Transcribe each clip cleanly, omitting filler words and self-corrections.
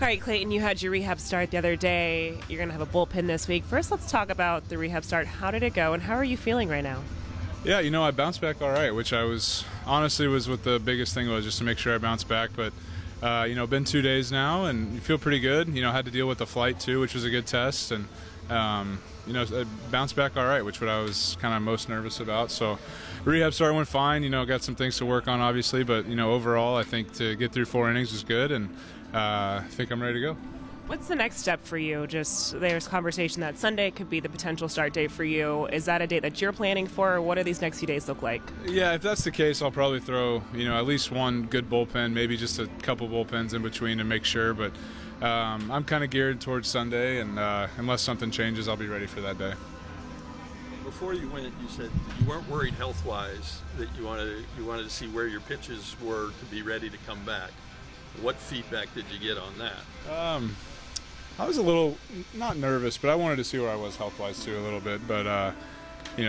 All right, Clayton, you had your rehab start the other day. You're going to have a bullpen this week. First, let's talk about the rehab start. How did it go, and how are you feeling right now? Yeah, I bounced back all right, which I was honestly was what the biggest thing was, just to make sure I bounced back. But been 2 days now, and you feel pretty good. Had to deal with the flight too, which was a good test, and I bounced back all right, which what I was kind of most nervous about. So rehab start went fine. Got some things to work on, obviously, but overall, I think to get through 4 innings was good, and I think I'm ready to go. What's the next step for you? There's conversation that Sunday could be the potential start date for you. Is that a date that you're planning for, or what do these next few days look like? Yeah, if that's the case, I'll probably throw at least one good bullpen, maybe just a couple bullpens in between to make sure. But I'm kind of geared towards Sunday, and unless something changes, I'll be ready for that day. Before you went, you said you weren't worried health-wise, that you wanted to see where your pitches were to be ready to come back. What feedback did you get on that? I was a little, not nervous, but I wanted to see where I was health-wise too a little bit. But,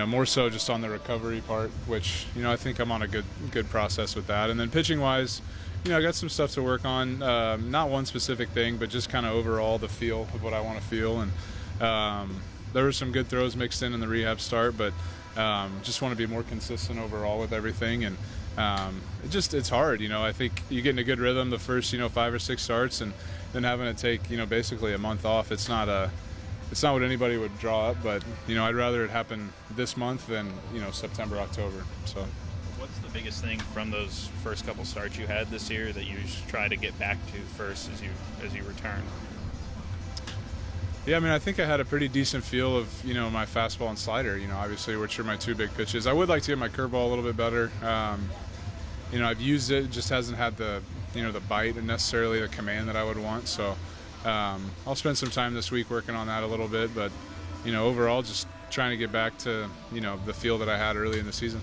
more so just on the recovery part, which, I think I'm on a good process with that. And then pitching-wise, I got some stuff to work on. Not one specific thing, but just kind of overall the feel of what I want to feel. And there were some good throws mixed in the rehab start, but just want to be more consistent overall with everything. And it's hard. I think you get in a good rhythm the first 5 or 6 starts, and then having to take basically a month off. It's not what anybody would draw up, but I'd rather it happen this month than September, October. So what's the biggest thing from those first couple starts you had this year that you try to get back to first as you return? Yeah, I think I had a pretty decent feel of my fastball and slider, obviously, which are my 2 big pitches. I would like to get my curveball a little bit better. I've used it, just hasn't had the the bite and necessarily the command that I would want. So I'll spend some time this week working on that a little bit, but overall just trying to get back to the feel that I had early in the season.